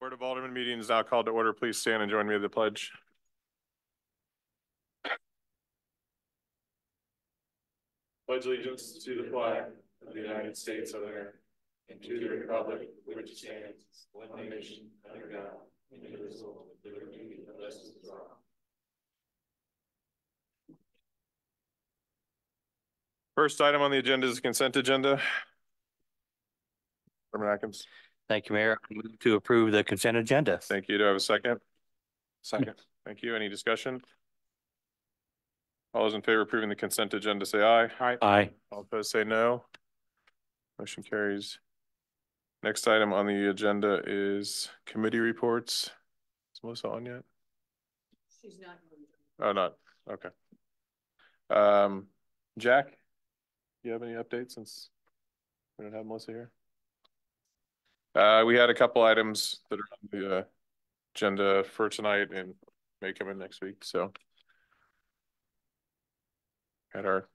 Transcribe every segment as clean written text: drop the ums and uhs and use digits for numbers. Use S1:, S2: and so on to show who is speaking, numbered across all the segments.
S1: Board of Aldermen meeting is now called to order. Please stand and join me in the pledge. Pledge allegiance to the flag of the United States of America and to the republic which stands one nation under God, indivisible, with liberty and justice for all. First item on the agenda is the consent agenda. Alderman Atkins.
S2: Thank you, Mayor. I move to approve the consent agenda.
S1: Thank you. Do I have a second? Second. Thank you. Any discussion? All those in favor of approving the consent agenda say aye.
S2: Aye. Aye.
S1: All opposed say no. Motion carries. Next item on the agenda is committee reports. Is Melissa on yet?
S3: She's not.
S1: Oh, not. Okay. Jack, do you have any updates since we don't have Melissa here? We had a couple items that are on the agenda for tonight and may come in next week. So had our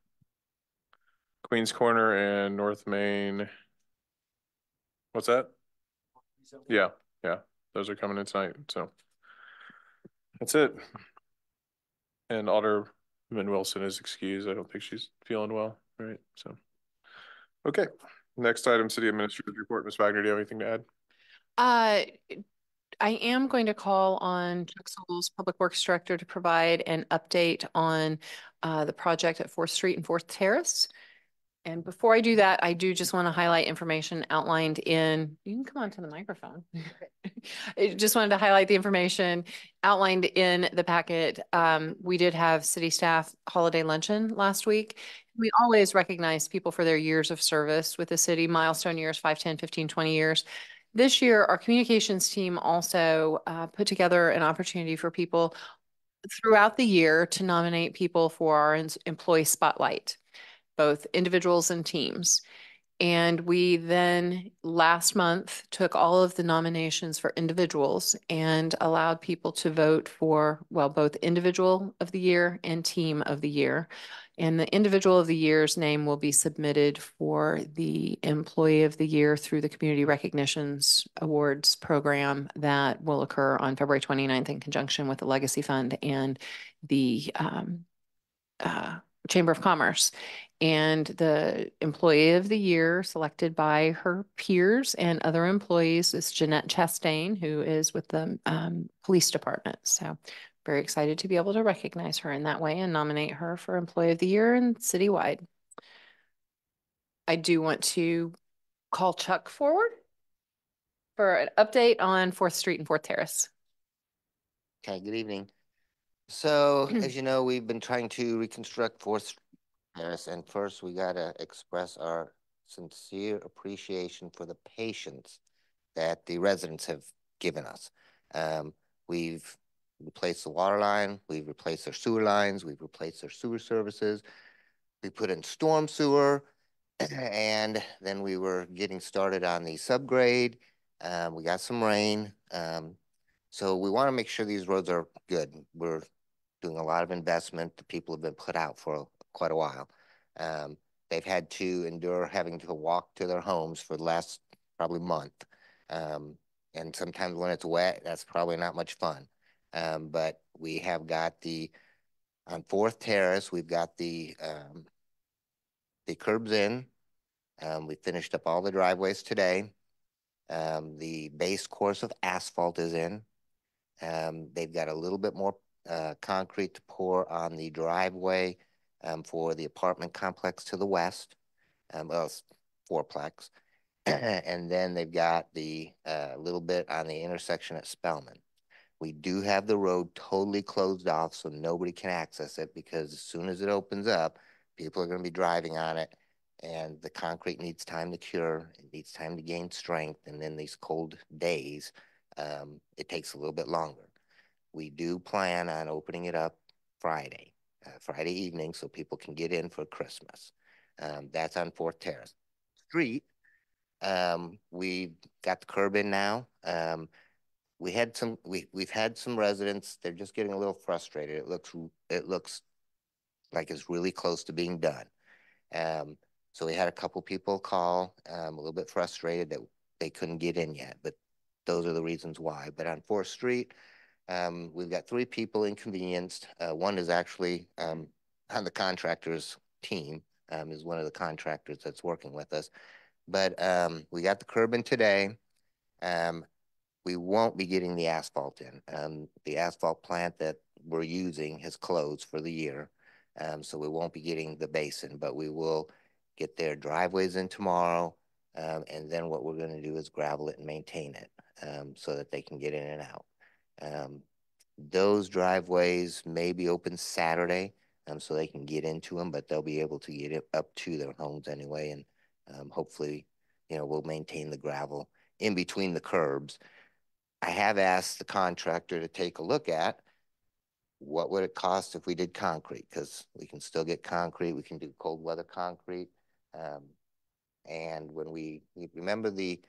S1: Queens Corner and North Main. What's that? Yeah. Those are coming in tonight. So that's it. And Alderman Wilson is excused. I don't think she's feeling well. Right. So, okay. Next item, City Administrator's report. Ms. Wagner, do you have anything to add?
S3: I am going to call on Chuck Sobel's Public Works Director to provide an update on the project at 4th Street and 4th Terrace. And before I do that, I do just want to highlight information outlined in, you can come onto the microphone. I just wanted to highlight the information outlined in the packet. We did have city staff holiday luncheon last week. We always recognize people for their years of service with the city, milestone years, 5, 10, 15, 20 years. This year, our communications team also put together an opportunity for people throughout the year to nominate people for our employee spotlight, both individuals and teams. And we then last month took all of the nominations for individuals and allowed people to vote for, well, both individual of the year and team of the year. And the individual of the year's name will be submitted for the employee of the year through the Community Recognitions Awards program that will occur on February 29th in conjunction with the Legacy Fund and the Chamber of Commerce. And the employee of the year selected by her peers and other employees is Jeanette Chastain, who is with the police department. So very excited to be able to recognize her in that way and nominate her for employee of the year and citywide. I do want to call Chuck forward for an update on 4th Street and 4th Terrace.
S4: Okay, good evening. So as you know, we've been trying to reconstruct 4th Terrace, and first we got to express our sincere appreciation for the patience that the residents have given us. We've replaced the water line, we've replaced our sewer lines, we've replaced our sewer services, we put in storm sewer, and then we were getting started on the subgrade. We got some rain. So we want to make sure these roads are good. We're doing a lot of investment. The people have been put out for quite a while. They've had to endure having to walk to their homes for the last probably month. And sometimes when it's wet, that's probably not much fun. But we have got on 4th Terrace, we've got the curbs in. We finished up all the driveways today. The base course of asphalt is in. They've got a little bit more concrete to pour on the driveway for the apartment complex to the west, well, it's fourplex. And then they've got the little bit on the intersection at Spellman. We do have the road totally closed off so nobody can access it, because as soon as it opens up, people are going to be driving on it, and the concrete needs time to cure. It needs time to gain strength. And then these cold days, it takes a little bit longer. We do plan on opening it up Friday evening, so people can get in for Christmas. That's on 4th Terrace. Street, we've got the curb in now. We've had some residents, they're just getting a little frustrated. It looks like it's really close to being done. So we had a couple people call, a little bit frustrated that they couldn't get in yet, but those are the reasons why. But on 4th Street, we've got 3 people inconvenienced. One is actually on the contractor's team, is one of the contractors that's working with us. But we got the curb in today. We won't be getting the asphalt in. The asphalt plant that we're using has closed for the year. So we won't be getting the basin, but we will get their driveways in tomorrow. And then what we're going to do is gravel it and maintain it so that they can get in and out. Those driveways may be open Saturday so they can get into them, but they'll be able to get it up to their homes anyway. And hopefully, we'll maintain the gravel in between the curbs. I have asked the contractor to take a look at what would it cost if we did concrete, because we can still get concrete. We can do cold weather concrete. And when we remember the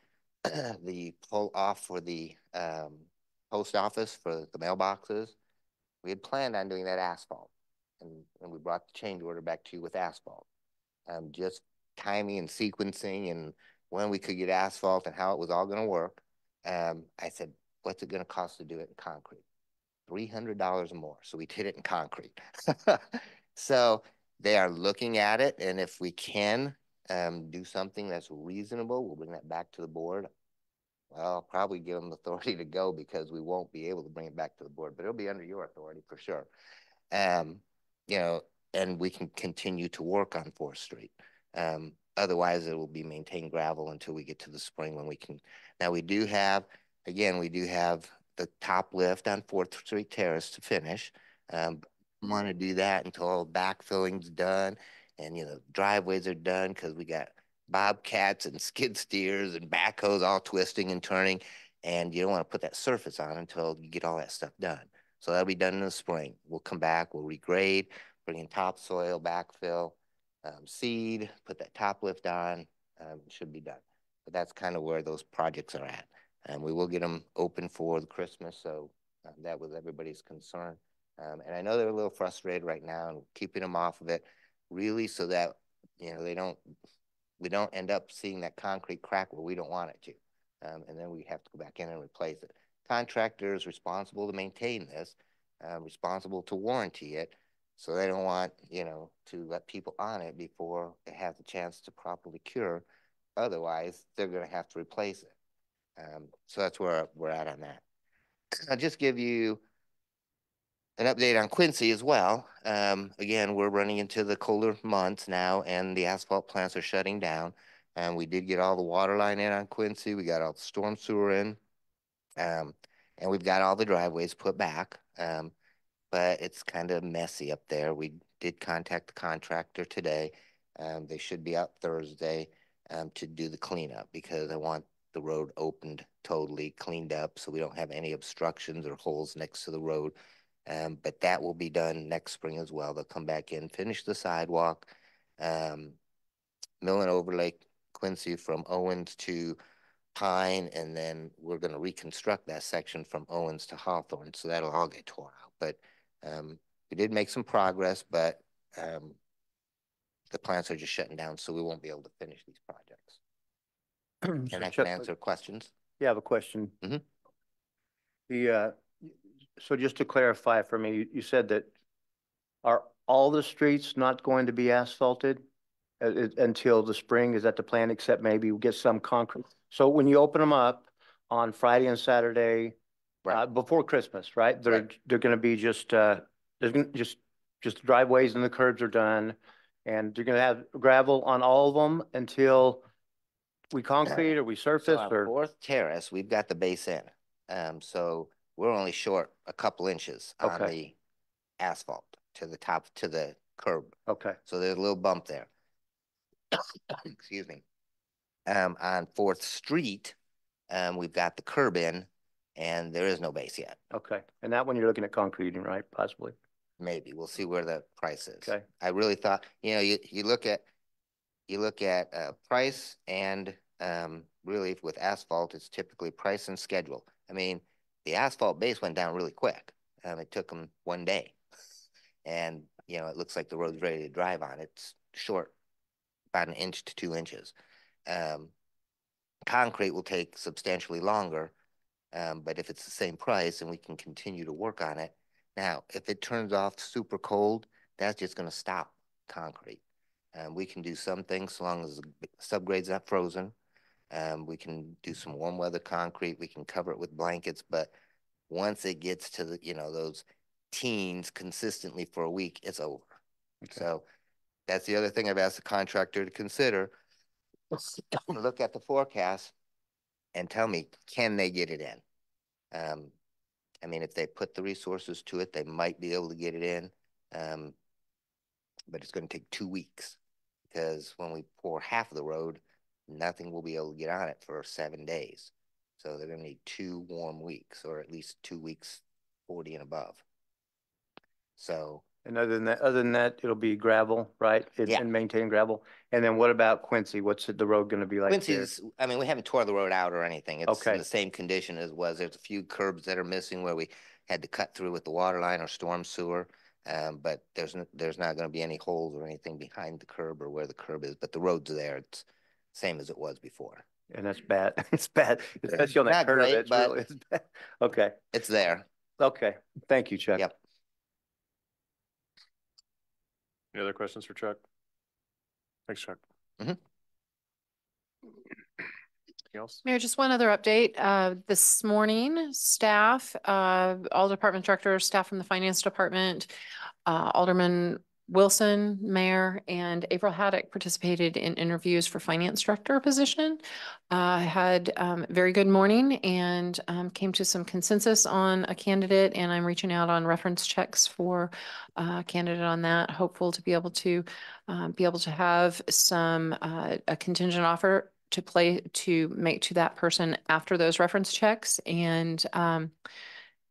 S4: the pull off for the post office for the mailboxes, we had planned on doing that asphalt. And we brought the change order back to you with asphalt. Just timing and sequencing and when we could get asphalt and how it was all going to work. I said, what's it going to cost to do it in concrete? $300 more. So we did it in concrete. So they are looking at it. And if we can do something that's reasonable, we'll bring that back to the board. Well, I'll probably give them the authority to go because we won't be able to bring it back to the board, but it'll be under your authority for sure. You know, and we can continue to work on 4th Street. Otherwise, it will be maintained gravel until we get to the spring when we can. Now, we do have the top lift on 4th Street Terrace to finish. Want to do that until all backfilling's done and, driveways are done because we got bobcats and skid steers and backhoes all twisting and turning. And you don't want to put that surface on until you get all that stuff done. So that'll be done in the spring. We'll come back, we'll regrade, bring in topsoil, backfill, seed, put that top lift on, should be done. But that's kind of where those projects are at. And we will get them open for the Christmas. So that was everybody's concern. And I know they're a little frustrated right now and keeping them off of it really so that, we don't end up seeing that concrete crack where we don't want it to. And then we have to go back in and replace it. Contractor is responsible to maintain this, responsible to warranty it. So they don't want, to let people on it before it has a chance to properly cure. Otherwise, they're going to have to replace it. So that's where we're at on that. I'll just give you an update on Quincy as well. Again, we're running into the colder months now and the asphalt plants are shutting down. And we did get all the water line in on Quincy. We got all the storm sewer in. And we've got all the driveways put back. But it's kind of messy up there. We did contact the contractor today. They should be out Thursday to do the cleanup because I want the road opened totally cleaned up so we don't have any obstructions or holes next to the road. But that will be done next spring as well. They'll come back in, finish the sidewalk, mill and overlay Quincy from Owens to Pine, and then we're going to reconstruct that section from Owens to Hawthorne. So that'll all get torn out. But we did make some progress, but the plants are just shutting down, so we won't be able to finish these projects. And I can answer questions.
S2: Yeah, I have a question.
S4: Mm-hmm.
S2: So just to clarify for me, you said that are all the streets not going to be asphalted until the spring? Is that the plan, except maybe we'll get some concrete? So when you open them up on Friday and Saturday,
S4: right.
S2: Before Christmas, right? They're going to be just driveways and the curbs are done, and you're going to have gravel on all of them until we concrete or we surface.
S4: So on 4th Terrace, we've got the base in. So we're only short a couple inches on the asphalt to the top, to the curb.
S2: Okay.
S4: So there's a little bump there. Excuse me. On 4th Street, we've got the curb in and there is no base yet.
S2: Okay. And that one you're looking at concreting, right? Possibly.
S4: Maybe. We'll see where the price is.
S2: Okay.
S4: I really thought, you look at price and really with asphalt, it's typically price and schedule. I mean, the asphalt base went down really quick. It took them 1 day. And, it looks like the road's ready to drive on. It's short, about 1 inch to 2 inches. Concrete will take substantially longer. But if it's the same price and we can continue to work on it. Now, if it turns off super cold, that's just gonna stop concrete. We can do some things so long as the subgrade's not frozen. We can do some warm weather concrete. We can cover it with blankets, but once it gets to the, those teens consistently for a week, it's over. Okay. So that's the other thing I've asked the contractor to consider. Look at the forecast and tell me, can they get it in? I mean, if they put the resources to it, they might be able to get it in. But it's going to take 2 weeks because when we pour half of the road, nothing will be able to get on it for 7 days. So they're going to need 2 warm weeks, or at least 2 weeks, 40 and above. So.
S2: And other than that, it'll be gravel, right?
S4: Yeah.
S2: And maintain gravel. And then what about Quincy? What's the road going to be like
S4: Quincy's, there? I mean, we haven't tore the road out or anything. It's
S2: okay.
S4: In the same condition as was. There's a few curbs that are missing where we had to cut through with the water line or storm sewer. But there's not going to be any holes or anything behind the curb or where the curb is. But the road's there. It's same as it was before.
S2: And that's bad. It's bad, especially on that curve.
S4: Great,
S2: it's bad. Okay.
S4: It's there.
S2: Okay. Thank you, Chuck.
S4: Yep.
S1: Any other questions for Chuck? Thanks, Chuck.
S4: Mm-hmm.
S1: Anything else?
S3: Mayor, just one other update. This morning, staff, all department directors, staff from the finance department, Alderman Wilson, Mayor, and April Haddock participated in interviews for finance director position. Had very good morning and came to some consensus on a candidate, and I'm reaching out on reference checks for a candidate on that. Hopeful to be able to have some a contingent offer to make to that person after those reference checks, and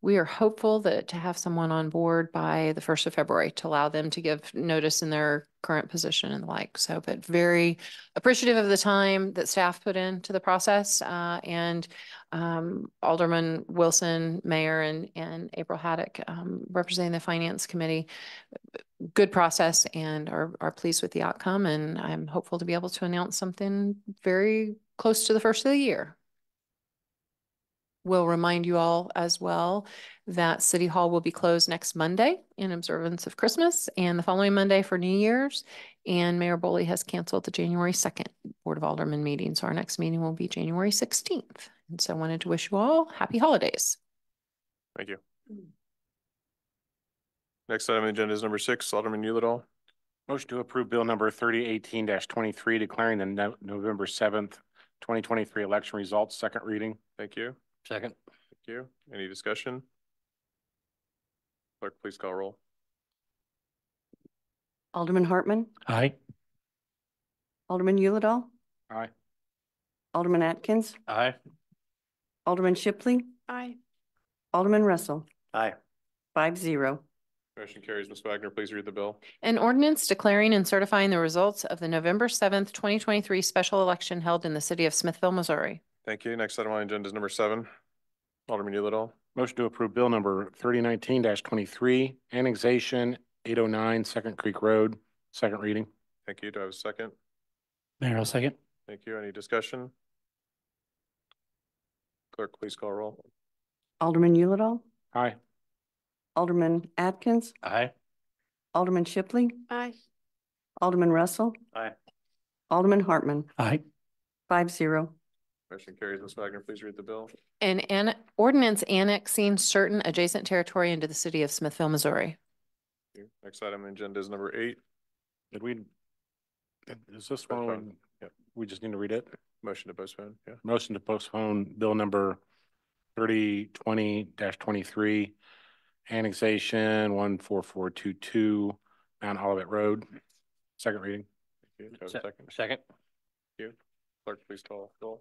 S3: we are hopeful that to have someone on board by the 1st of February to allow them to give notice in their current position and the like. So, but very appreciative of the time that staff put into the process, and Alderman Wilson, Mayor, and April Haddock representing the Finance Committee. Good process, and are pleased with the outcome. And I'm hopeful to be able to announce something very close to the first of the year. We'll remind you all as well that City Hall will be closed next Monday in observance of Christmas and the following Monday for New Year's. And Mayor Boley has canceled the January 2nd Board of Aldermen meeting. So our next meeting will be January 16th. And so I wanted to wish you all happy holidays.
S1: Thank you. Next item on the agenda is number 6, Alderman Yulidol.
S5: Motion to approve bill number 3018-23, declaring the November 7th, 2023 election results, second reading.
S1: Thank you.
S5: Second.
S1: Thank you. Any discussion? Clerk, please call roll.
S6: Alderman Hartman.
S5: Aye.
S6: Alderman Yulidol.
S5: Aye.
S6: Alderman Atkins.
S5: Aye.
S6: Alderman Shipley.
S3: Aye.
S6: Alderman Russell.
S2: Aye.
S6: 5-0.
S1: Motion carries. Ms. Wagner, please read the bill.
S3: An ordinance declaring and certifying the results of the November 7th, 2023 special election held in the city of Smithville, Missouri.
S1: Thank you. Next item on the agenda is number 7, Alderman Yulidol.
S5: Motion to approve bill number 3019-23, annexation 809 Second Creek Road, second reading.
S1: Thank you. Do I have a second?
S5: Mayor, I'll second.
S1: Thank you. Any discussion? Clerk, please call roll.
S6: Alderman Yulidol.
S5: Aye.
S6: Alderman Atkins.
S5: Aye.
S6: Alderman Shipley.
S3: Aye.
S6: Alderman Russell.
S2: Aye.
S6: Alderman Hartman.
S5: Aye.
S6: 5-0.
S1: Motion carries. Ms. Wagner, please read the bill.
S3: An ordinance annexing certain adjacent territory into the city of Smithville, Missouri.
S1: Next item on the agenda is number 8.
S5: Is this one?
S1: Yep.
S5: We just need to read it.
S1: Motion to postpone. Yeah.
S5: Motion to postpone bill number 3020-23, annexation 14422 Mount Olivet Road, second reading.
S1: Thank you. Do I have a second?
S5: Second.
S1: Thank you. Clerk, please call roll.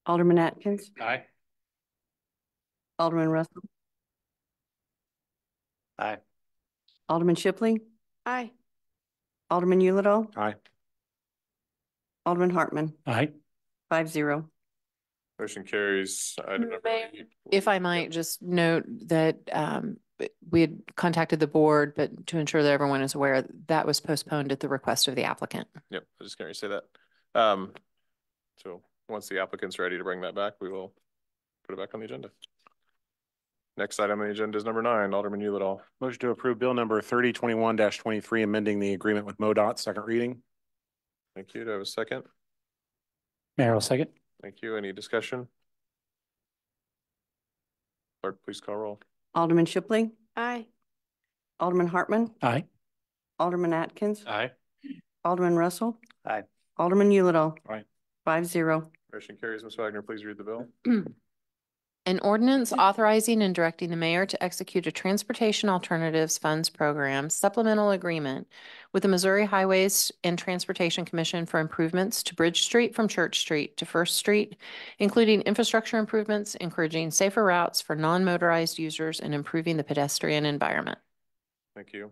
S6: Alderman Atkins.
S5: Aye.
S6: Alderman Russell.
S2: Aye.
S6: Alderman Shipley.
S3: Aye.
S6: Alderman Yulidol.
S5: Aye.
S6: Alderman Hartman.
S5: Aye.
S6: 5-0.
S1: Motion carries. Item number 8.
S3: If I might just note that we had contacted the board, but to ensure that everyone is aware, that was postponed at the request of the applicant.
S1: Yep, I was just going to say that. So once the applicant's ready to bring that back, we will put it back on the agenda. Next item on the agenda is number 9, Alderman Yulidol.
S5: Motion to approve bill number 3021-23, amending the agreement with MoDOT, second reading.
S1: Thank you. Do I have a second?
S7: Mayor will second.
S1: Thank you. Any discussion? Clerk, please call roll.
S6: Alderman Shipley.
S3: Aye.
S6: Alderman Hartman.
S7: Aye.
S6: Alderman Atkins.
S5: Aye.
S6: Alderman Russell.
S2: Aye.
S6: Alderman Yulidol.
S5: Aye.
S6: 5-0.
S1: Motion carries. Ms. Wagner, please read the bill.
S3: An ordinance authorizing and directing the mayor to execute a Transportation Alternatives Funds Program supplemental agreement with the Missouri Highways and Transportation Commission for improvements to Bridge Street from Church Street to First Street, including infrastructure improvements, encouraging safer routes for non-motorized users, and improving the pedestrian environment.
S1: Thank you.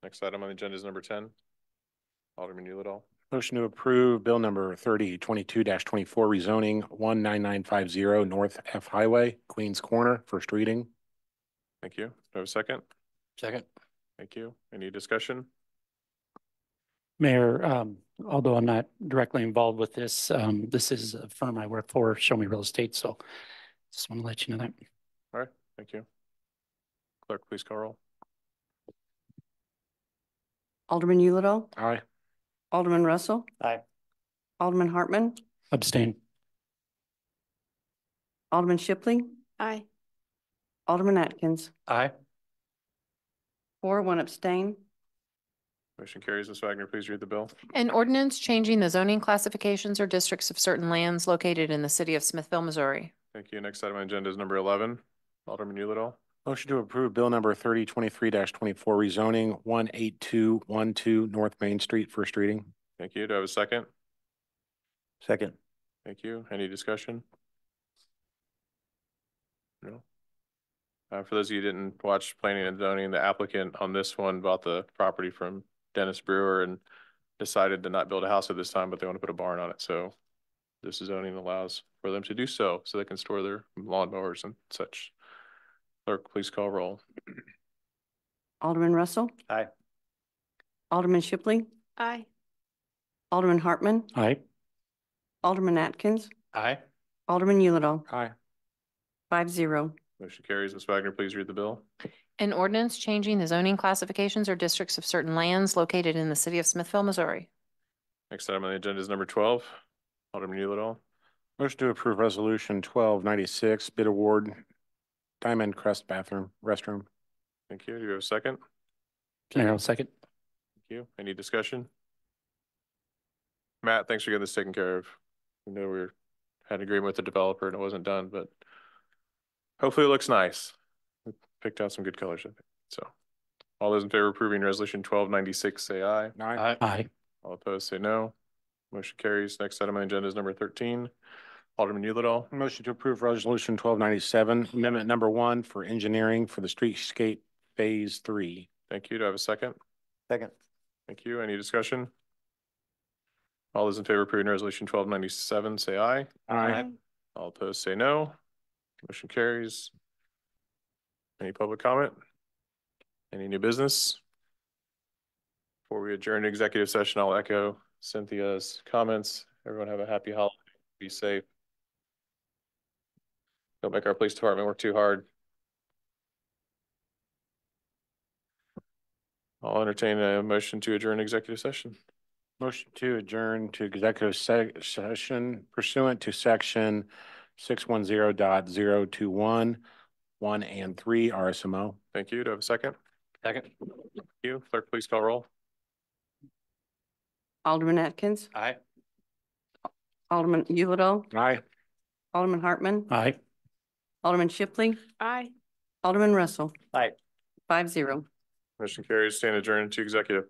S1: Next item on the agenda is number 10, Alderman Yulidol.
S5: Motion to approve bill number 3022-24, rezoning 19950 North F Highway, Queens Corner, first reading.
S1: Thank you. Do I have a second?
S7: Second.
S1: Thank you. Any discussion?
S7: Mayor, although I'm not directly involved with this, this is a firm I work for, Show Me Real Estate, so just want to let you know that.
S1: All right. Thank you. Clerk, please call roll.
S6: Alderman Yulidol.
S5: Aye.
S6: Alderman Russell.
S2: Aye.
S6: Alderman Hartman.
S7: Abstain.
S6: Alderman Shipley.
S3: Aye.
S6: Alderman Atkins.
S7: Aye.
S6: 4-1 abstain.
S1: Motion carries. Ms. Wagner, please read the bill.
S3: An ordinance changing the zoning classifications or districts of certain lands located in the city of Smithville, Missouri.
S1: Thank you. Next item on the agenda is number 11, Alderman Yulidol.
S5: Motion to approve bill number 3023-24, rezoning 18212 North Main Street, first reading.
S1: Thank you. Do I have a second?
S2: Second.
S1: Thank you. Any discussion? No. For those of you who didn't watch planning and zoning, the applicant on this one bought the property from Dennis Brewer and decided to not build a house at this time, but they want to put a barn on it. So this zoning allows for them to do so they can store their lawnmowers and such. Clerk, please call roll.
S6: Alderman Russell.
S2: Aye.
S6: Alderman Shipley.
S3: Aye.
S6: Alderman Hartman.
S7: Aye.
S6: Alderman Atkins.
S7: Aye.
S6: Alderman Yulidol.
S5: Aye.
S6: 5-0.
S1: Motion carries. Ms. Wagner, please read the bill.
S3: An ordinance changing the zoning classifications or districts of certain lands located in the city of Smithville, Missouri.
S1: Next item on the agenda is number 12, Alderman Yulidol.
S5: Motion to approve resolution 1296, bid award, Diamond Crest restroom.
S1: Thank you. Do you have a second?
S7: Mayor will second.
S1: Thank you. Any discussion? Matt, thanks for getting this taken care of. We know we had an agreement with the developer and it wasn't done, but hopefully it looks nice. We picked out some good colors, I think. So all those in favor of approving resolution 1296, say aye.
S5: Aye.
S7: Aye.
S1: All opposed, say no. Motion carries. Next item on the agenda is number 13, Alderman Yulidol.
S5: Motion to approve resolution 1297, amendment number 1 for engineering for the streetscape phase 3.
S1: Thank you. Do I have a second?
S2: Second.
S1: Thank you. Any discussion? All those in favor of approving resolution 1297, say aye.
S5: Aye.
S1: All opposed, say no. Motion carries. Any public comment? Any new business? Before we adjourn to executive session, I'll echo Cynthia's comments. Everyone have a happy holiday. Be safe. Don't make our police department work too hard. I'll entertain a motion to adjourn executive session.
S5: Motion to adjourn to executive session pursuant to section 610.021, 1 and 3 RSMO.
S1: Thank you. Do I have a second?
S7: Second.
S1: Thank you. Clerk, please call roll.
S6: Alderman Atkins.
S7: Aye.
S6: Alderman Yulidol.
S5: Aye.
S6: Alderman Hartman.
S7: Aye.
S6: Alderman Shipley.
S3: Aye.
S6: Alderman Russell.
S2: Aye.
S6: 5-0.
S1: Motion carries. Stand adjourned to executive.